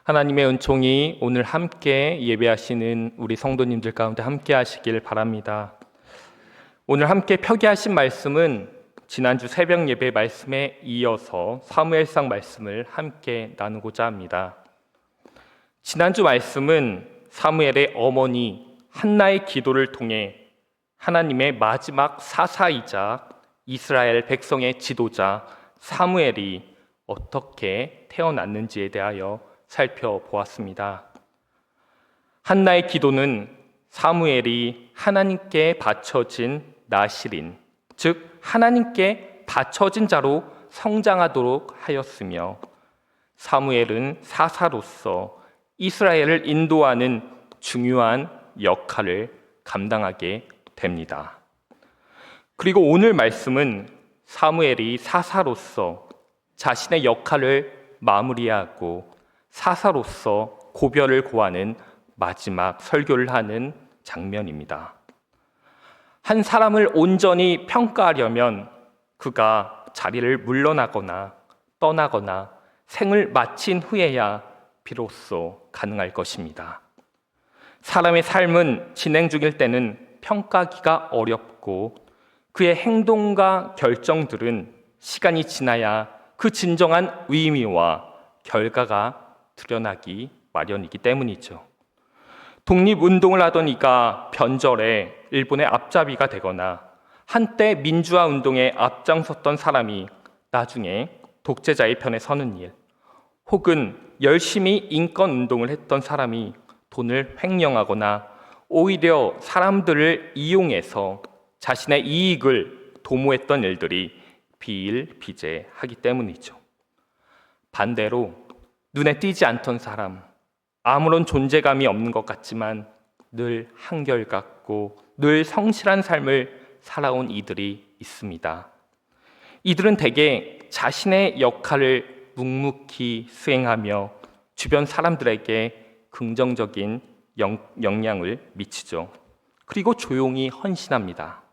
하나님의 은총이 오늘 함께 예배하시는 우리 성도님들 가운데 함께 하시길 바랍니다. 오늘 함께 표기하신 말씀은 지난주 새벽 예배 말씀에 이어서 사무엘상 말씀을 함께 나누고자 합니다. 지난주 말씀은 사무엘의 어머니 한나의 기도를 통해 하나님의 마지막 사사이자 이스라엘 백성의 지도자 사무엘이 어떻게 태어났는지에 대하여 살펴보았습니다. 한나의 기도는 사무엘이 하나님께 바쳐진 나실인, 즉 하나님께 바쳐진 자로 성장하도록 하였으며, 사무엘은 사사로서 이스라엘을 인도하는 중요한 역할을 감당하게 됩니다. 그리고 오늘 말씀은 사무엘이 사사로서 자신의 역할을 마무리하고 사사로서 고별을 고하는 마지막 설교를 하는 장면입니다. 한 사람을 온전히 평가하려면 그가 자리를 물러나거나 떠나거나 생을 마친 후에야 비로소 가능할 것입니다. 사람의 삶은 진행 중일 때는 평가하기가 어렵고 그의 행동과 결정들은 시간이 지나야 그 진정한 의미와 결과가 드러나기 마련이기 때문이죠. 독립운동을 하던 이가 변절에 일본의 앞잡이가 되거나 한때 민주화 운동에 앞장섰던 사람이 나중에 독재자의 편에 서는 일, 혹은 열심히 인권운동을 했던 사람이 돈을 횡령하거나 오히려 사람들을 이용해서 자신의 이익을 도모했던 일들이 비일비재하기 때문이죠. 반대로 눈에 띄지 않던 사람, 아무런 존재감이 없는 것 같지만 늘 한결같고 늘 성실한 삶을 살아온 이들이 있습니다. 이들은 대개 자신의 역할을 묵묵히 수행하며 주변 사람들에게 긍정적인 영향을 미치죠. 그리고 조용히 헌신합니다.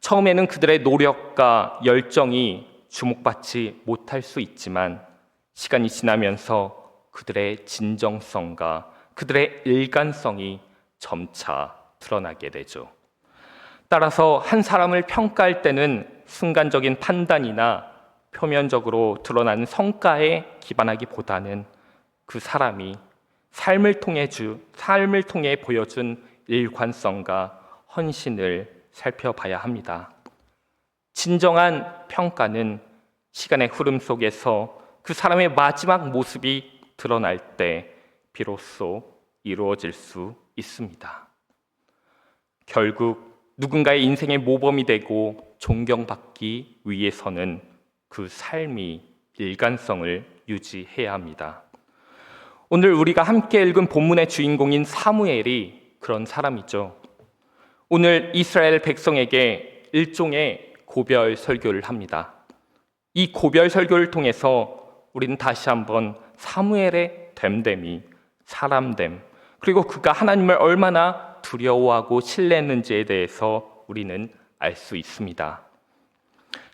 처음에는 그들의 노력과 열정이 주목받지 못할 수 있지만 시간이 지나면서 그들의 진정성과 그들의 일관성이 점차 드러나게 되죠. 따라서 한 사람을 평가할 때는 순간적인 판단이나 표면적으로 드러나는 성과에 기반하기보다는 그 사람이 삶을 통해 보여준 일관성과 헌신을 살펴봐야 합니다. 진정한 평가는 시간의 흐름 속에서 그 사람의 마지막 모습이 드러날 때 비로소 이루어질 수 있습니다. 결국 누군가의 인생의 모범이 되고 존경받기 위해서는 그 삶이 일관성을 유지해야 합니다. 오늘 우리가 함께 읽은 본문의 주인공인 사무엘이 그런 사람이죠. 오늘 이스라엘 백성에게 일종의 고별 설교를 합니다. 이 고별 설교를 통해서 우리는 다시 한번 사무엘의 됨됨이, 사람됨, 그리고 그가 하나님을 얼마나 두려워하고 신뢰했는지에 대해서 우리는 알 수 있습니다.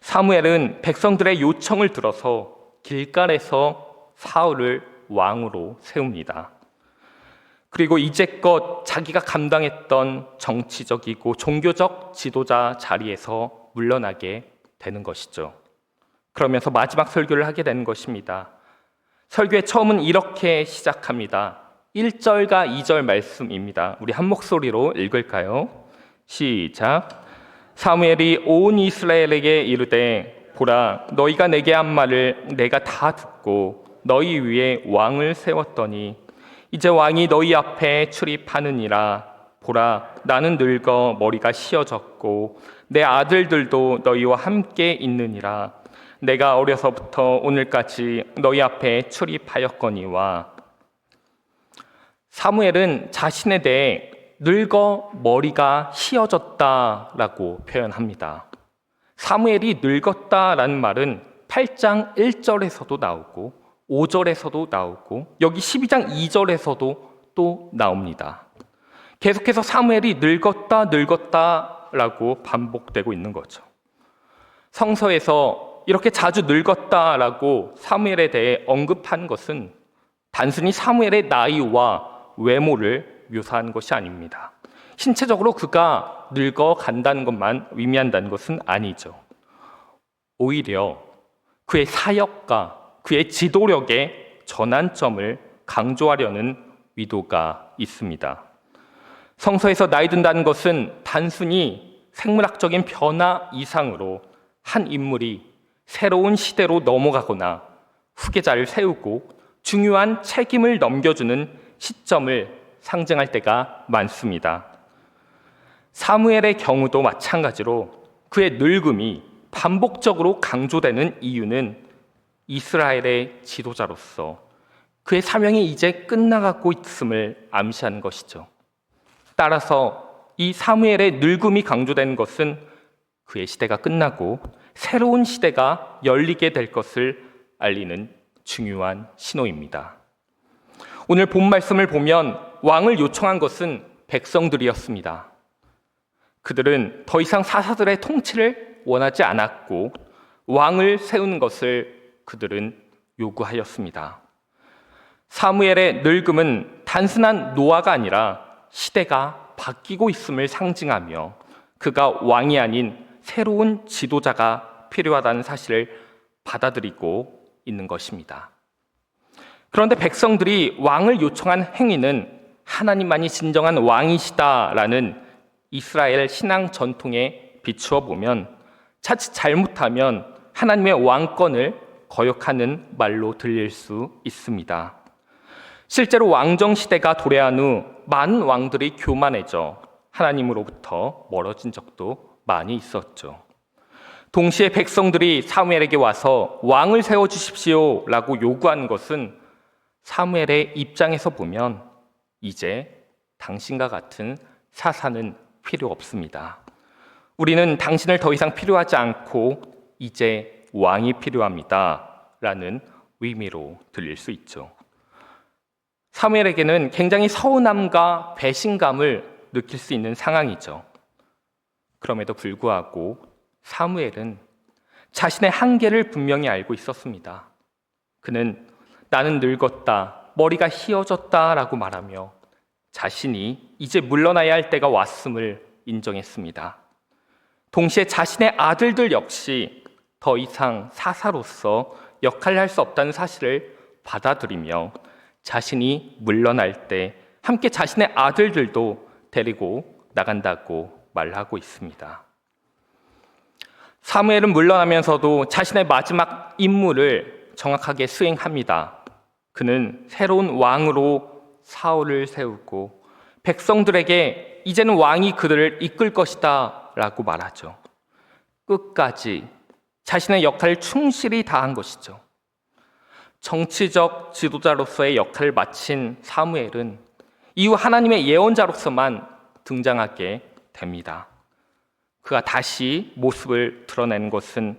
사무엘은 백성들의 요청을 들어서 길갈에서 사울을 왕으로 세웁니다. 그리고 이제껏 자기가 감당했던 정치적이고 종교적 지도자 자리에서 물러나게 되는 것이죠. 그러면서 마지막 설교를 하게 되는 것입니다. 설교의 처음은 이렇게 시작합니다. 1절과 2절 말씀입니다. 우리 한 목소리로 읽을까요? 시작. 사무엘이 온 이스라엘에게 이르되 보라, 너희가 내게 한 말을 내가 다 듣고 너희 위에 왕을 세웠더니 이제 왕이 너희 앞에 출입하느니라. 보라, 나는 늙어 머리가 휘어졌고 내 아들들도 너희와 함께 있느니라. 내가 어려서부터 오늘까지 너희 앞에 출입하였거니와. 사무엘은 자신에 대해 늙어 머리가 휘어졌다라고 표현합니다. 사무엘이 늙었다라는 말은 8장 1절에서도 나오고 5절에서도 나오고 여기 12장 2절에서도 또 나옵니다. 계속해서 사무엘이 늙었다라고 반복되고 있는 거죠. 성서에서 이렇게 자주 늙었다라고 사무엘에 대해 언급한 것은 단순히 사무엘의 나이와 외모를 묘사한 것이 아닙니다. 신체적으로 그가 늙어간다는 것만 의미한다는 것은 아니죠. 오히려 그의 사역과 그의 지도력의 전환점을 강조하려는 의도가 있습니다. 성서에서 나이 든다는 것은 단순히 생물학적인 변화 이상으로 한 인물이 새로운 시대로 넘어가거나 후계자를 세우고 중요한 책임을 넘겨주는 시점을 상징할 때가 많습니다. 사무엘의 경우도 마찬가지로 그의 늙음이 반복적으로 강조되는 이유는 이스라엘의 지도자로서 그의 사명이 이제 끝나가고 있음을 암시하는 것이죠. 따라서 이 사무엘의 늙음이 강조되는 것은 그의 시대가 끝나고 새로운 시대가 열리게 될 것을 알리는 중요한 신호입니다. 오늘 본 말씀을 보면 왕을 요청한 것은 백성들이었습니다. 그들은 더 이상 사사들의 통치를 원하지 않았고 왕을 세우는 것을 그들은 요구하였습니다. 사무엘의 늙음은 단순한 노화가 아니라 시대가 바뀌고 있음을 상징하며 그가 왕이 아닌 새로운 지도자가 필요하다는 사실을 받아들이고 있는 것입니다. 그런데 백성들이 왕을 요청한 행위는 하나님만이 진정한 왕이시다라는 이스라엘 신앙 전통에 비추어 보면 자칫 잘못하면 하나님의 왕권을 거역하는 말로 들릴 수 있습니다. 실제로 왕정 시대가 도래한 후 많은 왕들이 교만해져 하나님으로부터 멀어진 적도 많이 있었죠. 동시에 백성들이 사무엘에게 와서 왕을 세워주십시오 라고 요구하는 것은 사무엘의 입장에서 보면 이제 당신과 같은 사사는 필요 없습니다. 우리는 당신을 더 이상 필요하지 않고 이제 왕이 필요합니다 라는 의미로 들릴 수 있죠. 사무엘에게는 굉장히 서운함과 배신감을 느낄 수 있는 상황이죠. 그럼에도 불구하고 사무엘은 자신의 한계를 분명히 알고 있었습니다. 그는 나는 늙었다, 머리가 희어졌다 라고 말하며 자신이 이제 물러나야 할 때가 왔음을 인정했습니다. 동시에 자신의 아들들 역시 더 이상 사사로서 역할을 할 수 없다는 사실을 받아들이며 자신이 물러날 때 함께 자신의 아들들도 데리고 나간다고 말하고 있습니다. 사무엘은 물러나면서도 자신의 마지막 임무를 정확하게 수행합니다. 그는 새로운 왕으로 사울을 세우고 백성들에게 이제는 왕이 그들을 이끌 것이다 라고 말하죠. 끝까지 자신의 역할을 충실히 다한 것이죠. 정치적 지도자로서의 역할을 마친 사무엘은 이후 하나님의 예언자로서만 등장하게 됩니다. 그가 다시 모습을 드러내는 것은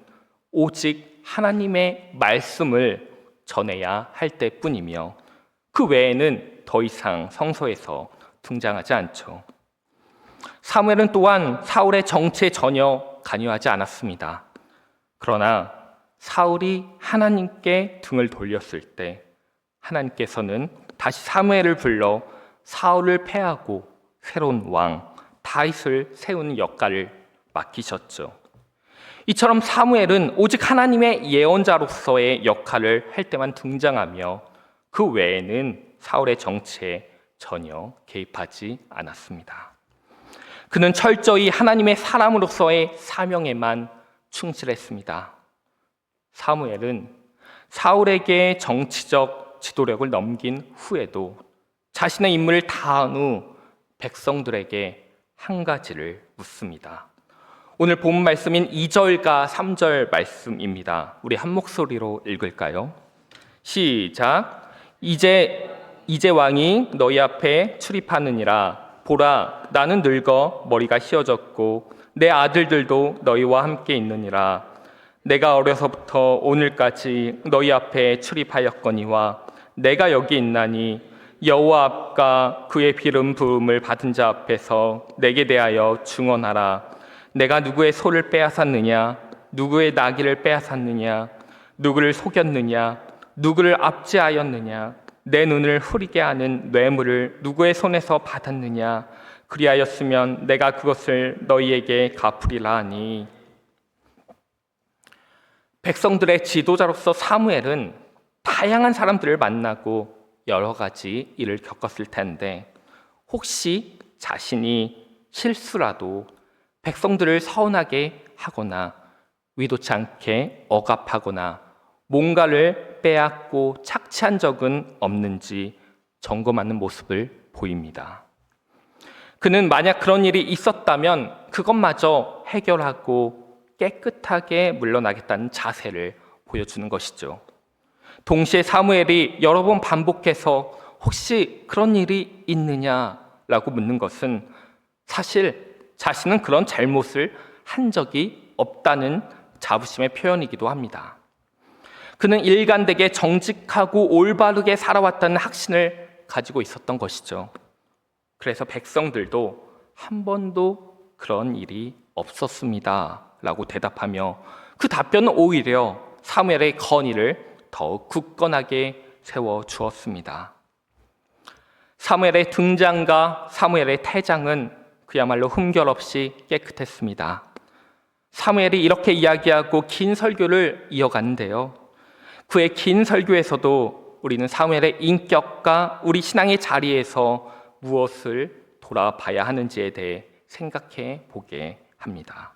오직 하나님의 말씀을 전해야 할 때뿐이며 그 외에는 더 이상 성서에서 등장하지 않죠. 사무엘은 또한 사울의 정치에 전혀 관여하지 않았습니다. 그러나 사울이 하나님께 등을 돌렸을 때 하나님께서는 다시 사무엘을 불러 사울을 패하고 새로운 왕 다윗을 세우는 역할을 맡기셨죠. 이처럼 사무엘은 오직 하나님의 예언자로서의 역할을 할 때만 등장하며 그 외에는 사울의 정치에 전혀 개입하지 않았습니다. 그는 철저히 하나님의 사람으로서의 사명에만 충실했습니다. 사무엘은 사울에게 정치적 지도력을 넘긴 후에도 자신의 임무를 다한 후 백성들에게 한 가지를 묻습니다. 오늘 본 말씀인 2절과 3절 말씀입니다. 우리 한 목소리로 읽을까요? 시작. 이제 왕이 너희 앞에 출입하느니라. 보라, 나는 늙어 머리가 희어졌고 내 아들들도 너희와 함께 있느니라. 내가 어려서부터 오늘까지 너희 앞에 출입하였거니와 내가 여기 있나니 여호와 앞과 그의 기름 부음을 받은 자 앞에서 내게 대하여 증언하라. 내가 누구의 소를 빼앗았느냐, 누구의 나귀를 빼앗았느냐, 누구를 속였느냐, 누구를 압제하였느냐, 내 눈을 흐리게 하는 뇌물을 누구의 손에서 받았느냐? 그리하였으면 내가 그것을 너희에게 갚으리라 하니. 백성들의 지도자로서 사무엘은 다양한 사람들을 만나고 여러 가지 일을 겪었을 텐데, 혹시 자신이 실수라도 백성들을 서운하게 하거나 의도치 않게 억압하거나 뭔가를 빼앗고 착취한 적은 없는지 점검하는 모습을 보입니다. 그는 만약 그런 일이 있었다면 그것마저 해결하고 깨끗하게 물러나겠다는 자세를 보여주는 것이죠. 동시에 사무엘이 여러 번 반복해서 혹시 그런 일이 있느냐라고 묻는 것은 사실 자신은 그런 잘못을 한 적이 없다는 자부심의 표현이기도 합니다. 그는 일관되게 정직하고 올바르게 살아왔다는 확신을 가지고 있었던 것이죠. 그래서 백성들도 한 번도 그런 일이 없었습니다 라고 대답하며, 그 답변은 오히려 사무엘의 건의를 더욱 굳건하게 세워주었습니다. 사무엘의 등장과 사무엘의 퇴장은 그야말로 흠결 없이 깨끗했습니다. 사무엘이 이렇게 이야기하고 긴 설교를 이어가는데요, 그의 긴 설교에서도 우리는 사무엘의 인격과 우리 신앙의 자리에서 무엇을 돌아봐야 하는지에 대해 생각해 보게 합니다.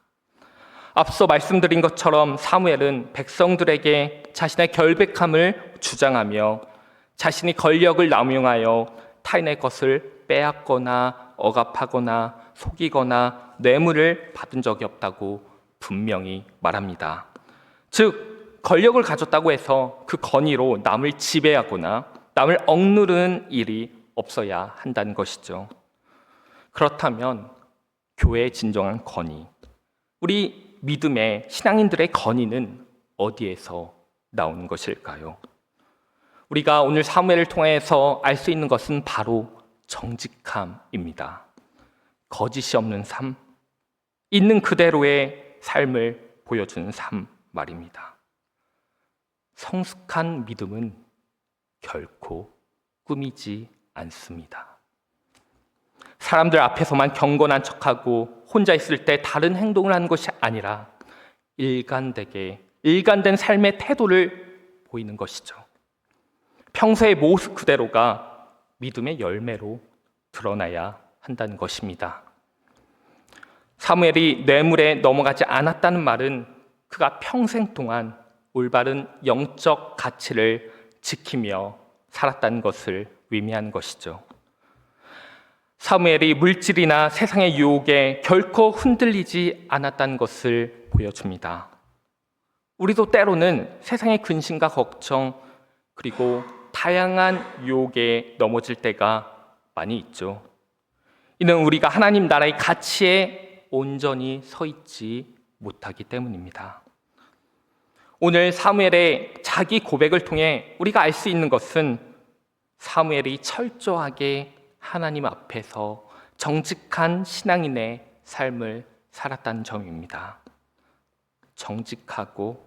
앞서 말씀드린 것처럼 사무엘은 백성들에게 자신의 결백함을 주장하며 자신이 권력을 남용하여 타인의 것을 빼앗거나 억압하거나 속이거나 뇌물을 받은 적이 없다고 분명히 말합니다. 즉, 권력을 가졌다고 해서 그 권위로 남을 지배하거나 남을 억누르는 일이 없어야 한다는 것이죠. 그렇다면 교회의 진정한 권위, 우리 믿음의 신앙인들의 권위는 어디에서 나오는 것일까요? 우리가 오늘 사무엘을 통해서 알 수 있는 것은 바로 정직함입니다. 거짓이 없는 삶, 있는 그대로의 삶을 보여주는 삶 말입니다. 성숙한 믿음은 결코 꾸미지 않습니다. 사람들 앞에서만 경건한 척하고 혼자 있을 때 다른 행동을 하는 것이 아니라 일관된 삶의 태도를 보이는 것이죠. 평소의 모습 그대로가 믿음의 열매로 드러나야 한다는 것입니다. 사무엘이 뇌물에 넘어가지 않았다는 말은 그가 평생 동안 올바른 영적 가치를 지키며 살았다는 것을 의미하는 것이죠. 사무엘이 물질이나 세상의 유혹에 결코 흔들리지 않았다는 것을 보여줍니다. 우리도 때로는 세상의 근심과 걱정, 그리고 다양한 유혹에 넘어질 때가 많이 있죠. 이는 우리가 하나님 나라의 가치에 온전히 서 있지 못하기 때문입니다. 오늘 사무엘의 자기 고백을 통해 우리가 알 수 있는 것은 사무엘이 철저하게 하나님 앞에서 정직한 신앙인의 삶을 살았다는 점입니다. 정직하고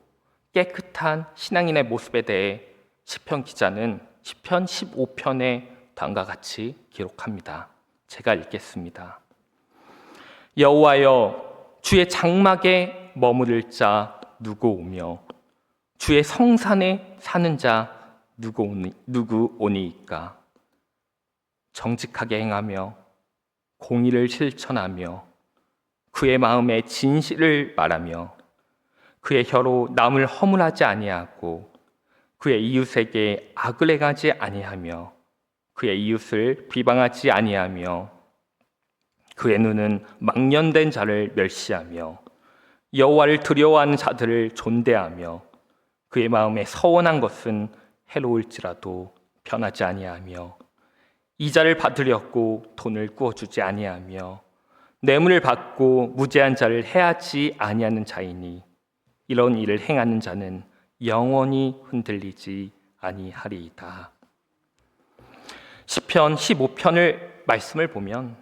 깨끗한 신앙인의 모습에 대해 시편 기자는 시편 15편에 다음과 같이 기록합니다. 제가 읽겠습니다. 여호와여, 주의 장막에 머무를 자 누구 오며 주의 성산에 사는 자 누구 오니이까? 정직하게 행하며 공의를 실천하며 그의 마음에 진실을 말하며 그의 혀로 남을 허물하지 아니하고 그의 이웃에게 악을 행하지 아니하며 그의 이웃을 비방하지 아니하며 그의 눈은 망령된 자를 멸시하며 여호와를 두려워하는 자들을 존대하며 그의 마음에 서원한 것은 해로울지라도 변하지 아니하며 이자를 받으려고 돈을 꾸어주지 아니하며 뇌물을 받고 무죄한 자를 해하지 아니하는 자이니 이런 일을 행하는 자는 영원히 흔들리지 아니하리이다. 시편 15편을 말씀을 보면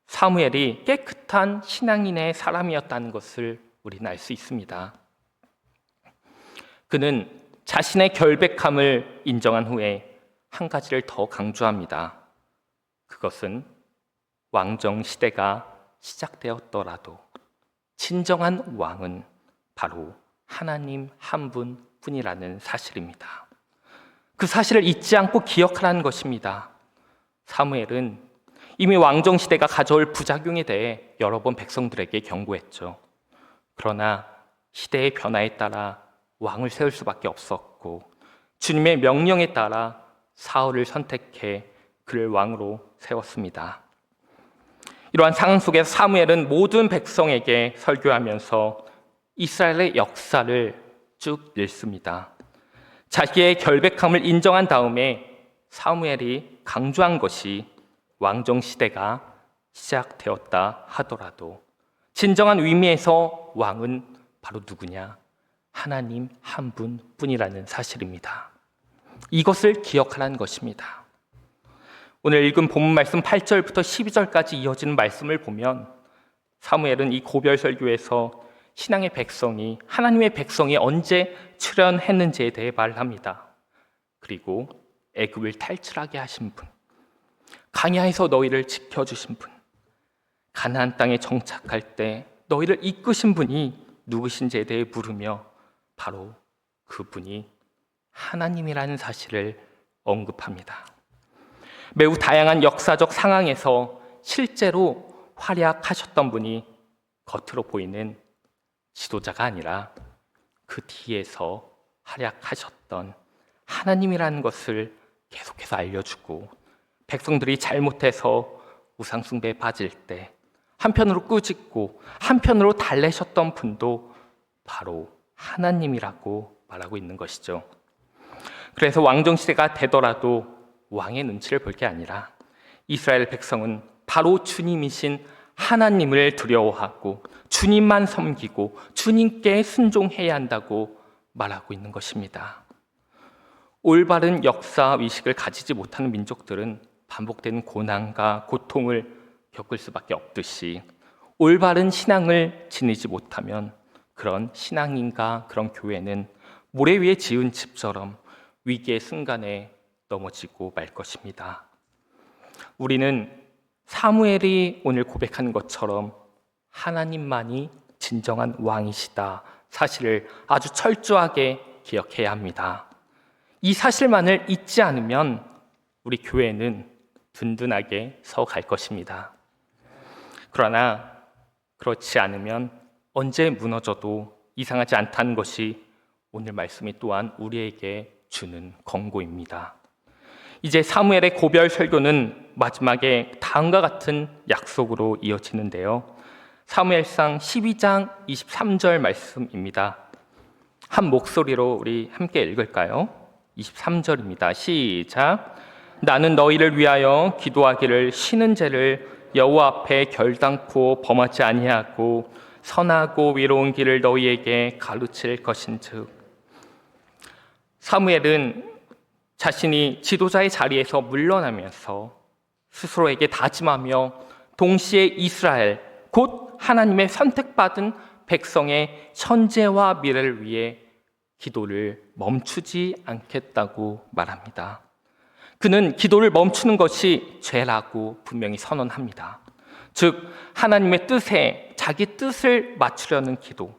사무엘이 깨끗한 신앙인의 사람이었다는 것을 우리는 알 수 있습니다. 그는 자신의 결백함을 인정한 후에 한 가지를 더 강조합니다. 그것은 왕정 시대가 시작되었더라도 진정한 왕은 바로 하나님 한 분뿐이라는 사실입니다. 그 사실을 잊지 않고 기억하라는 것입니다. 사무엘은 이미 왕정 시대가 가져올 부작용에 대해 여러 번 백성들에게 경고했죠. 그러나 시대의 변화에 따라 왕을 세울 수밖에 없었고 주님의 명령에 따라 사울을 선택해 그를 왕으로 세웠습니다. 이러한 상황 속에서 사무엘은 모든 백성에게 설교하면서 이스라엘의 역사를 쭉 읽습니다. 자기의 결백함을 인정한 다음에 사무엘이 강조한 것이 왕정 시대가 시작되었다 하더라도 진정한 의미에서 왕은 바로 누구냐? 하나님 한 분뿐이라는 사실입니다. 이것을 기억하라는 것입니다. 오늘 읽은 본문 말씀 8절부터 12절까지 이어지는 말씀을 보면 사무엘은 이 고별 설교에서 신앙의 백성이, 하나님의 백성이 언제 출현했는지에 대해 말합니다. 그리고 애굽을 탈출하게 하신 분, 광야에서 너희를 지켜주신 분, 가나안 땅에 정착할 때 너희를 이끄신 분이 누구신지에 대해 물으며 바로 그분이 하나님이라는 사실을 언급합니다. 매우 다양한 역사적 상황에서 실제로 활약하셨던 분이 겉으로 보이는 지도자가 아니라 그 뒤에서 활약하셨던 하나님이라는 것을 계속해서 알려주고, 백성들이 잘못해서 우상숭배에 빠질 때 한편으로 꾸짖고 한편으로 달래셨던 분도 바로 하나님이라고 말하고 있는 것이죠. 그래서 왕정시대가 되더라도 왕의 눈치를 볼 게 아니라 이스라엘 백성은 바로 주님이신 하나님을 두려워하고 주님만 섬기고 주님께 순종해야 한다고 말하고 있는 것입니다. 올바른 역사 의식을 가지지 못하는 민족들은 반복되는 고난과 고통을 겪을 수밖에 없듯이 올바른 신앙을 지니지 못하면 그런 신앙인과 그런 교회는 모래 위에 지은 집처럼 위기의 순간에 넘어지고 말 것입니다. 우리는 사무엘이 오늘 고백하는 것처럼 하나님만이 진정한 왕이시다 사실을 아주 철저하게 기억해야 합니다. 이 사실만을 잊지 않으면 우리 교회는 든든하게 서갈 것입니다. 그러나 그렇지 않으면 언제 무너져도 이상하지 않다는 것이 오늘 말씀이 또한 우리에게 주는 권고입니다. 이제 사무엘의 고별 설교는 마지막에 다음과 같은 약속으로 이어지는데요. 사무엘상 12장 23절 말씀입니다. 한 목소리로 우리 함께 읽을까요? 23절입니다. 시작. 나는 너희를 위하여 기도하기를 쉬는 죄를 여호와 앞에 결단코 범하지 아니하고 선하고 위로운 길을 너희에게 가르칠 것인즉. 사무엘은 자신이 지도자의 자리에서 물러나면서 스스로에게 다짐하며 동시에 이스라엘, 곧 하나님의 선택받은 백성의 현재와 미래를 위해 기도를 멈추지 않겠다고 말합니다. 그는 기도를 멈추는 것이 죄라고 분명히 선언합니다. 즉 하나님의 뜻에 자기 뜻을 맞추려는 기도,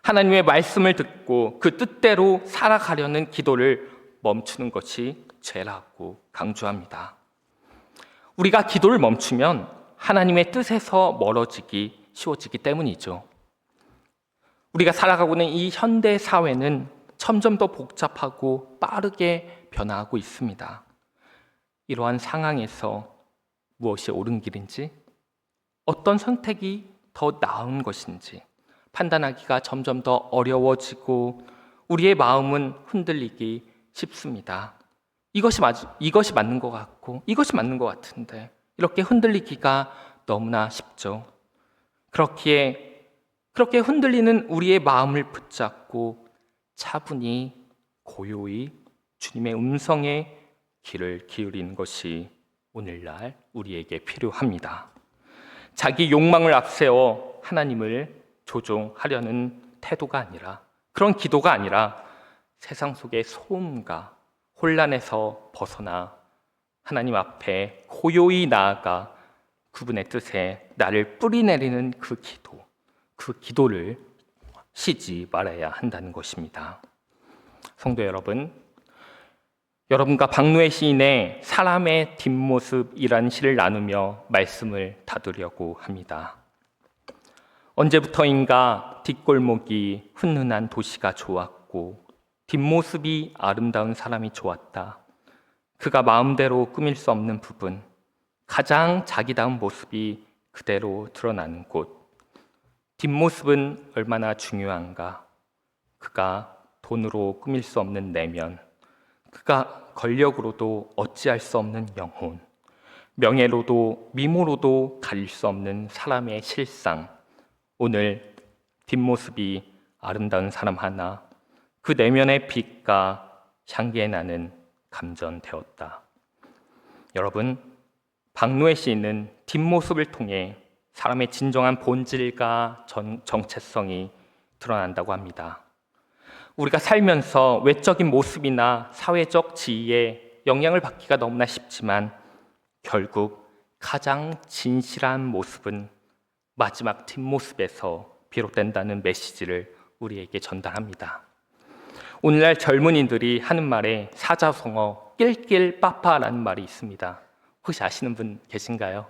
하나님의 말씀을 듣고 그 뜻대로 살아가려는 기도를 멈추는 것이 죄라고 강조합니다. 우리가 기도를 멈추면 하나님의 뜻에서 멀어지기 쉬워지기 때문이죠. 우리가 살아가고 있는 이 현대 사회는 점점 더 복잡하고 빠르게 변화하고 있습니다. 이러한 상황에서 무엇이 옳은 길인지, 어떤 선택이 더 나은 것인지 판단하기가 점점 더 어려워지고 우리의 마음은 흔들리기 쉽습니다. 이것이 맞는 것 같고 이것이 맞는 것 같은데 이렇게 흔들리기가 너무나 쉽죠. 그렇게 흔들리는 우리의 마음을 붙잡고 차분히 고요히 주님의 음성에 귀를 기울이는 것이 오늘날 우리에게 필요합니다. 자기 욕망을 앞세워 하나님을 조종하려는 태도가 아니라, 그런 기도가 아니라 세상 속의 소음과 혼란에서 벗어나 하나님 앞에 고요히 나아가 그분의 뜻에 나를 뿌리내리는 그 기도를 쉬지 말아야 한다는 것입니다. 성도 여러분, 여러분과 박노해 시인의 사람의 뒷모습이라는 시를 나누며 말씀을 다루려고 합니다. 언제부터인가 뒷골목이 훈훈한 도시가 좋았고 뒷모습이 아름다운 사람이 좋았다. 그가 마음대로 꾸밀 수 없는 부분, 가장 자기다운 모습이 그대로 드러나는 곳. 뒷모습은 얼마나 중요한가. 그가 돈으로 꾸밀 수 없는 내면, 그가 권력으로도 어찌할 수 없는 영혼, 명예로도 미모로도 가릴 수 없는 사람의 실상. 오늘 뒷모습이 아름다운 사람 하나, 그 내면의 빛과 향기에 나는 감전되었다. 여러분, 박노해 시인은 뒷모습을 통해 사람의 진정한 본질과 정체성이 드러난다고 합니다. 우리가 살면서 외적인 모습이나 사회적 지위에 영향을 받기가 너무나 쉽지만 결국 가장 진실한 모습은 마지막 뒷모습에서 비롯된다는 메시지를 우리에게 전달합니다. 오늘날 젊은이들이 하는 말에 사자성어 낄낄빠빠라는 말이 있습니다. 혹시 아시는 분 계신가요?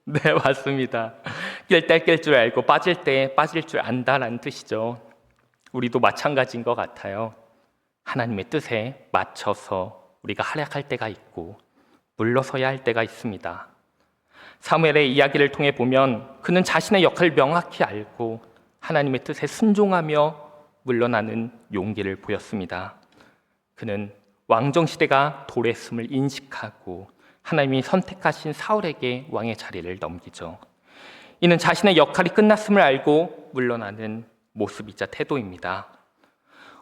네, 맞습니다. 낄 때 낄 줄 알고 빠질 때 빠질 줄 안다라는 뜻이죠. 우리도 마찬가지인 것 같아요. 하나님의 뜻에 맞춰서 우리가 활약할 때가 있고 물러서야 할 때가 있습니다. 사무엘의 이야기를 통해 보면 그는 자신의 역할을 명확히 알고 하나님의 뜻에 순종하며 물러나는 용기를 보였습니다. 그는 왕정시대가 도래했음을 인식하고 하나님이 선택하신 사울에게 왕의 자리를 넘기죠. 이는 자신의 역할이 끝났음을 알고 물러나는 모습이자 태도입니다.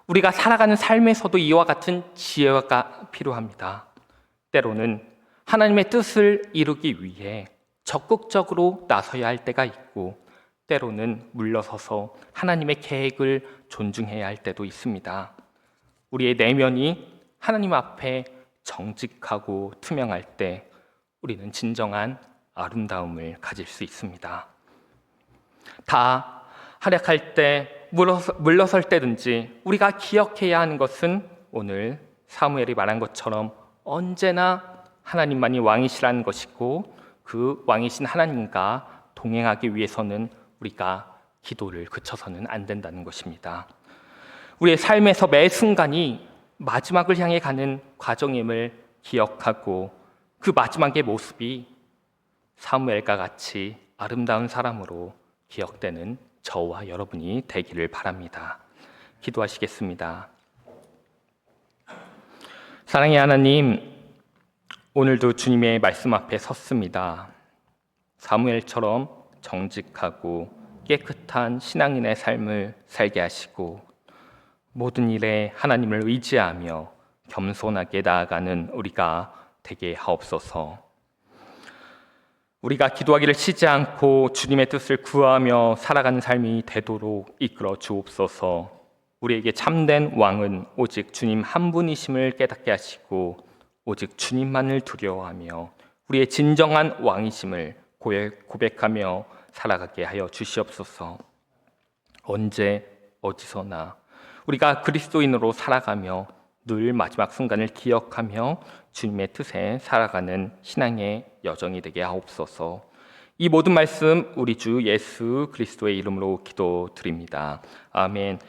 우리가 살아가는 삶에서도 이와 같은 지혜가 필요합니다. 때로는 하나님의 뜻을 이루기 위해 적극적으로 나서야 할 때가 있고 때로는 물러서서 하나님의 계획을 존중해야 할 때도 있습니다. 우리의 내면이 하나님 앞에 정직하고 투명할 때 우리는 진정한 아름다움을 가질 수 있습니다. 다 활약할 때 물러설 때든지 우리가 기억해야 하는 것은 오늘 사무엘이 말한 것처럼 언제나 하나님만이 왕이시라는 것이고 그 왕이신 하나님과 동행하기 위해서는 우리가 기도를 그쳐서는 안 된다는 것입니다. 우리의 삶에서 매 순간이 마지막을 향해 가는 과정임을 기억하고 그 마지막의 모습이 사무엘과 같이 아름다운 사람으로 기억되는 저와 여러분이 되기를 바랍니다. 기도하시겠습니다. 사랑의 하나님, 오늘도 주님의 말씀 앞에 섰습니다. 사무엘처럼 정직하고 깨끗한 신앙인의 삶을 살게 하시고 모든 일에 하나님을 의지하며 겸손하게 나아가는 우리가 되게 하옵소서. 우리가 기도하기를 쉬지 않고 주님의 뜻을 구하며 살아가는 삶이 되도록 이끌어 주옵소서. 우리에게 참된 왕은 오직 주님 한 분이심을 깨닫게 하시고 오직 주님만을 두려워하며 우리의 진정한 왕이심을 고백하며 살아가게 하여 주시옵소서. 언제 어디서나 우리가 그리스도인으로 살아가며 늘 마지막 순간을 기억하며 주님의 뜻에 살아가는 신앙의 여정이 되게 하옵소서. 이 모든 말씀 우리 주 예수 그리스도의 이름으로 기도드립니다. 아멘.